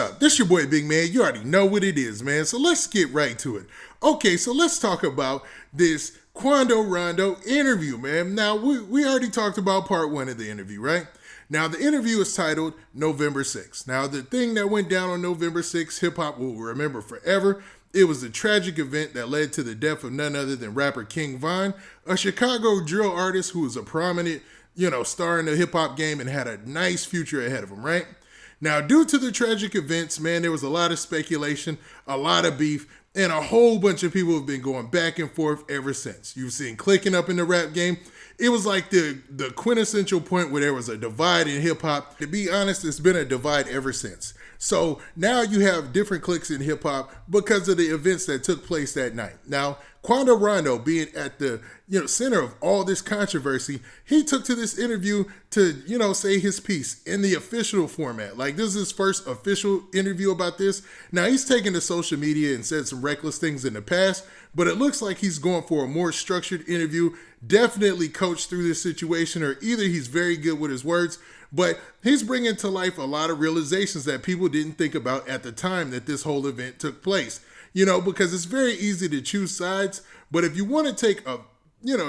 up? This your boy Big Man. You already know what it is, man. So let's get right to it. Okay, so let's talk about this Quando Rondo interview, man. Now, we already talked about part one of the interview, right? Now, the interview is titled November 6th. Now, the thing that went down on November 6th, hip-hop will remember forever. It was a tragic event that led to the death of none other than rapper King Von, a Chicago drill artist who was a prominent, star in the hip-hop game and had a nice future ahead of him, right? Now, due to the tragic events, man, there was a lot of speculation, a lot of beef, and a whole bunch of people have been going back and forth ever since. You've seen clicking up in the rap game. It was like the quintessential point where there was a divide in hip-hop. To be honest, it's been a divide ever since. So now you have different cliques in hip-hop because of the events that took place that night. Now, Quando Rondo being at the center of all this controversy, he took to this interview to say his piece in the official format. Like, this is his first official interview about this. Now, he's taken to social media and said some reckless things in the past, but it looks like he's going for a more structured interview, definitely coached through this situation, or either he's very good with his words, but he's bringing to life a lot of realizations that people didn't think about at the time that this whole event took place. Because it's very easy to choose sides, but if you want to take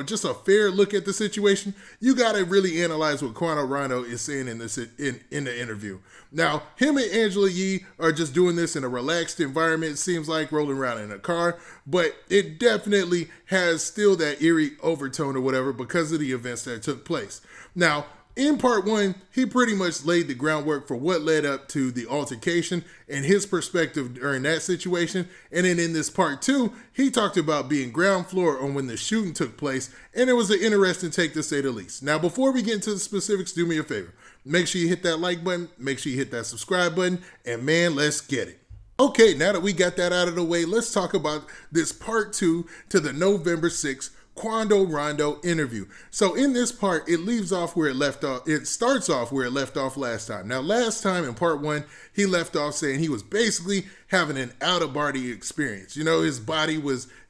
just a fair look at the situation, you got to really analyze what Quando Rondo is saying in the interview. Now, him and Angela Yee are just doing this in a relaxed environment. It seems like rolling around in a car, but it definitely has still that eerie overtone or whatever because of the events that took place. Now, in part one, he pretty much laid the groundwork for what led up to the altercation and his perspective during that situation. And then in this part two, he talked about being ground floor on when the shooting took place. And it was an interesting take to say the least. Now, before we get into the specifics, do me a favor. Make sure you hit that like button. Make sure you hit that subscribe button. And man, let's get it. Okay, now that we got that out of the way, let's talk about this part two to the November 6th Quando Rondo interview. So in this part, it leaves off where it left off. It starts off where it left off last time. Now, last time in part one, he left off saying he was basically having an out-of-body experience. His body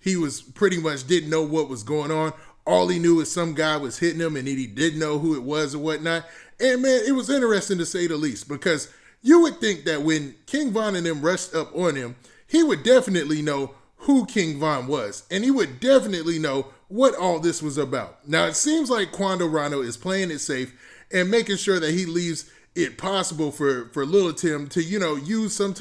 he was pretty much didn't know what was going on. All he knew is some guy was hitting him and he didn't know who it was or whatnot. And man, it was interesting to say the least, because you would think that when King Von and them rushed up on him, he would definitely know who King Von was. And he would definitely know what all this was about. Now, it seems like Quando Rondo is playing it safe and making sure that he leaves it possible for Lul Tim to, use some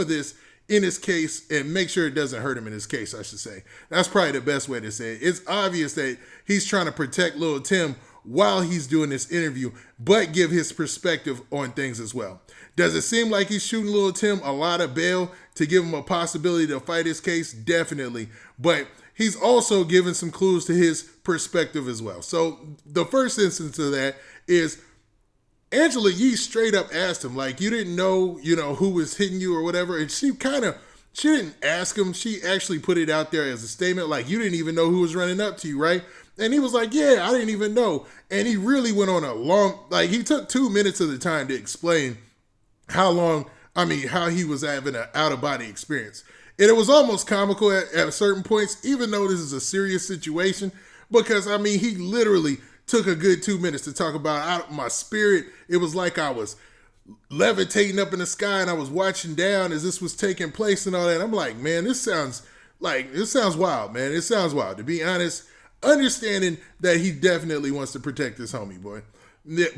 of this in his case and make sure it doesn't hurt him in his case, I should say. That's probably the best way to say it. It's obvious that he's trying to protect Lul Tim while he's doing this interview, but give his perspective on things as well. Does it seem like he's shooting Lul Tim a lot of bail to give him a possibility to fight his case? Definitely. But he's also given some clues to his perspective as well. So the first instance of that is Angela Yee straight up asked him, like, you didn't know, who was hitting you or whatever. And she didn't ask him. She actually put it out there as a statement, like, you didn't even know who was running up to you, right? And he was like, yeah, I didn't even know. And he really went on he took 2 minutes of the time to explain how he was having an out-of-body experience. And it was almost comical at certain points, even though this is a serious situation, because, he literally took a good 2 minutes to talk about my spirit. It was like I was levitating up in the sky and I was watching down as this was taking place and all that. I'm like, man, this sounds wild, man. It sounds wild. To be honest, understanding that he definitely wants to protect this homie, boy.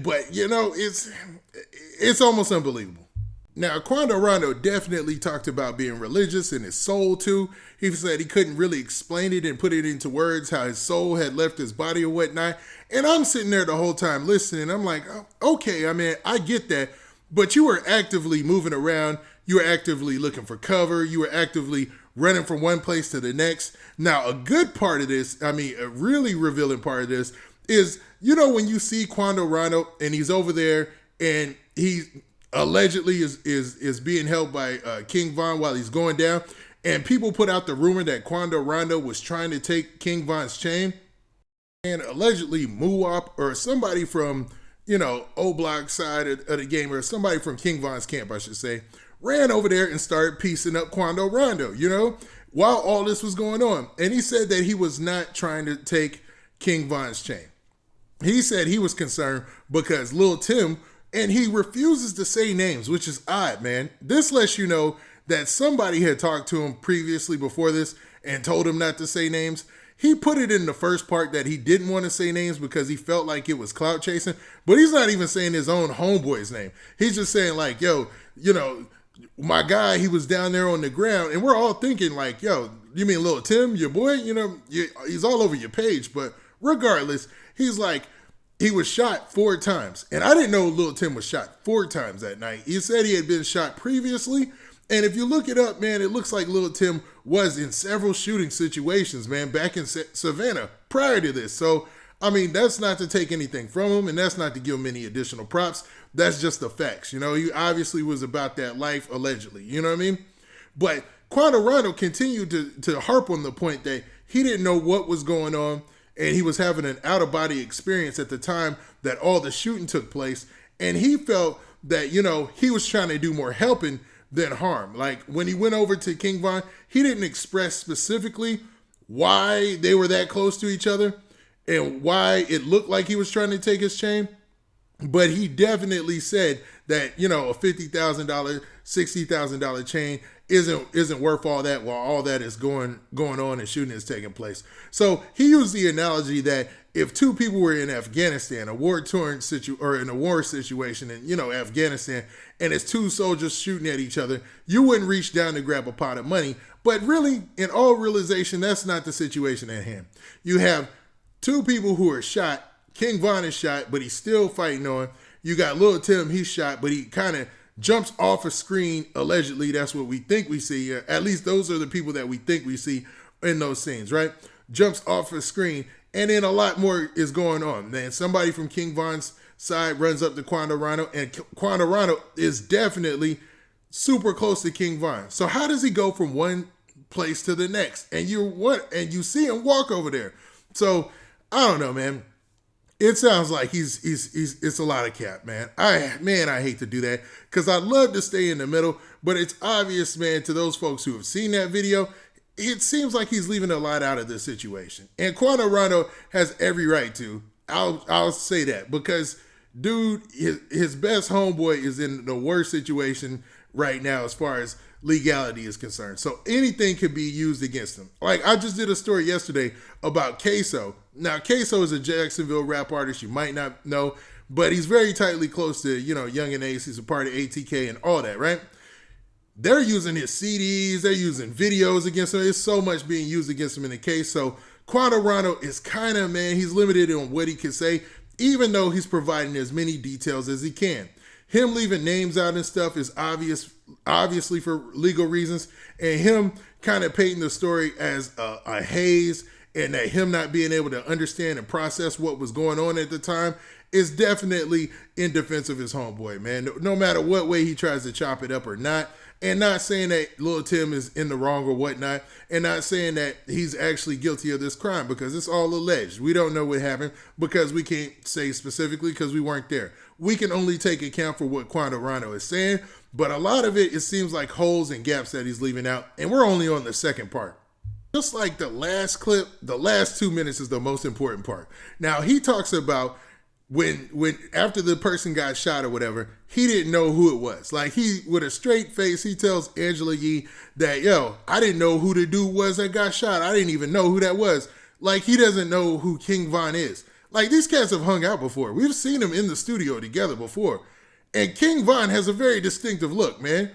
But, it's almost unbelievable. Now, Quando Rondo definitely talked about being religious in his soul, too. He said he couldn't really explain it and put it into words, how his soul had left his body or whatnot. And I'm sitting there the whole time listening. I'm like, oh, okay, I get that. But you were actively moving around. You were actively looking for cover. You were actively running from one place to the next. Now, a good part of this, a really revealing part of this is, when you see Quando Rondo and he's over there and he allegedly is being held by King Von while he's going down, and people put out the rumor that Quando Rondo was trying to take King Von's chain, and allegedly Muwop or somebody from O Block side of the game, or somebody from King Von's camp, I should say, ran over there and started piecing up Quando Rondo, while all this was going on. And he said that he was not trying to take King Von's chain. He said he was concerned because Lul Tim And he refuses to say names, which is odd, man. This lets you know that somebody had talked to him previously before this and told him not to say names. He put it in the first part that he didn't want to say names because he felt like it was clout chasing, but he's not even saying his own homeboy's name. He's just saying like, yo, you know, my guy, he was down there on the ground, and we're all thinking like, yo, you mean Lul Tim, your boy? You know, he's all over your page, but regardless, he's like, he was shot 4 times. And I didn't know Lul Tim was shot 4 times that night. He said he had been shot previously. And if you look it up, man, it looks like Lul Tim was in several shooting situations, man, back in Savannah prior to this. So, I mean, that's not to take anything from him, and that's not to give him any additional props. That's just the facts. You know, he obviously was about that life, allegedly. You know what I mean? But Quando Rondo continued to harp on the point that he didn't know what was going on, and he was having an out-of-body experience at the time that all the shooting took place. And he felt that, you know, he was trying to do more helping than harm. Like, when he went over to King Von, he didn't express specifically why they were that close to each other and why it looked like he was trying to take his chain. But he definitely said that, you know, a $50,000, $60,000 chain isn't worth all that while all that is going on and shooting is taking place. So he used the analogy that if 2 people were in Afghanistan, a war-torn or in a war situation in, you know, Afghanistan, and it's 2 soldiers shooting at each other, you wouldn't reach down to grab a pot of money. But really, in all realization, that's not the situation at hand. You have 2 people who are shot. King Von is shot, but he's still fighting on. You got Lul Tim, he's shot, but he kind of jumps off a screen, allegedly. That's what we think we see. At least those are the people that we think we see in those scenes, right? Jumps off a screen, and then a lot more is going on. Then somebody from King Von's side runs up to Quando Rondo, and Quando Rondo is definitely super close to King Von. So how does he go from one place to the next? And you see him walk over there. So I don't know, man. It sounds like it's a lot of cap, man. I hate to do that because I'd love to stay in the middle, but it's obvious, man, to those folks who have seen that video, it seems like he's leaving a lot out of this situation. And Quando Rondo has every right to. I'll say that because, dude, his best homeboy is in the worst situation right now as far as legality is concerned. So anything could be used against him. Like, I just did a story yesterday about Queso. Now, Queso is a Jacksonville rap artist you might not know, but he's very tightly close to, you know, Young and Ace. He's a part of ATK and all that, right? They're using his CDs. They're using videos against him. There's so much being used against him in the case. So Quando Rondo is kind of, man, he's limited on what he can say, even though he's providing as many details as he can. Him leaving names out and stuff is obviously for legal reasons, and him kind of painting the story as a haze, and that him not being able to understand and process what was going on at the time is definitely in defense of his homeboy, man. No matter what way he tries to chop it up or not, and not saying that Lul Tim is in the wrong or whatnot, and not saying that he's actually guilty of this crime, because it's all alleged. We don't know what happened because we can't say specifically because we weren't there. We can only take account for what Quando Rondo is saying, but a lot of it seems like holes and gaps that he's leaving out, and we're only on the second part. Just like the last clip, the last 2 minutes is the most important part. Now, he talks about when after the person got shot or whatever, he didn't know who it was. Like, he, with a straight face, he tells Angela Yee that, yo, I didn't know who the dude was that got shot. I didn't even know who that was. Like, he doesn't know who King Von is. Like, these cats have hung out before. We've seen them in the studio together before. And King Von has a very distinctive look, man.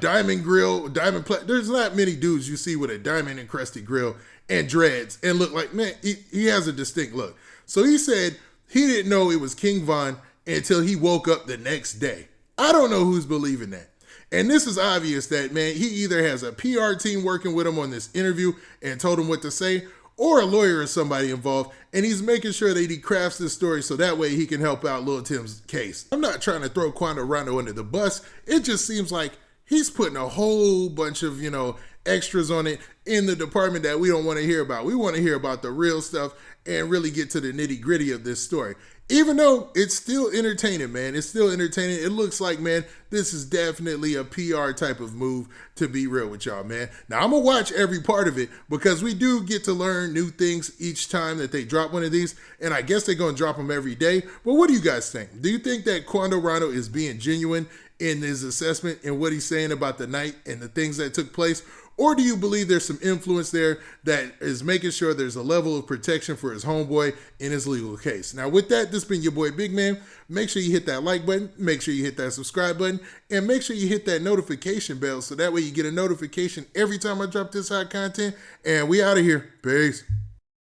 Diamond grill, there's not many dudes you see with a diamond encrusted grill and dreads and look like, man, he has a distinct look. So he said he didn't know it was King Von until he woke up the next day. I don't know who's believing that. And this is obvious that, man, he either has a PR team working with him on this interview and told him what to say, or a lawyer or somebody involved, and he's making sure that he crafts this story so that way he can help out Lul Tim's case. I'm not trying to throw Quando Rondo under the bus. It just seems like he's putting a whole bunch of, you know, extras on it in the department that we don't want to hear about. We want to hear about the real stuff and really get to the nitty gritty of this story. Even though it's still entertaining, man. It's still entertaining. It looks like, man, this is definitely a PR type of move, to be real with y'all, man. Now, I'm going to watch every part of it because we do get to learn new things each time that they drop one of these. And I guess they're going to drop them every day. But what do you guys think? Do you think that Quando Rondo is being genuine in his assessment and what he's saying about the night and the things that took place? Or do you believe there's some influence there that is making sure there's a level of protection for his homeboy in his legal case? Now, with that, this has been your boy Big Man. Make sure you hit that like button. Make sure you hit that subscribe button. And make sure you hit that notification bell so that way you get a notification every time I drop this hot content. And we out of here. Peace.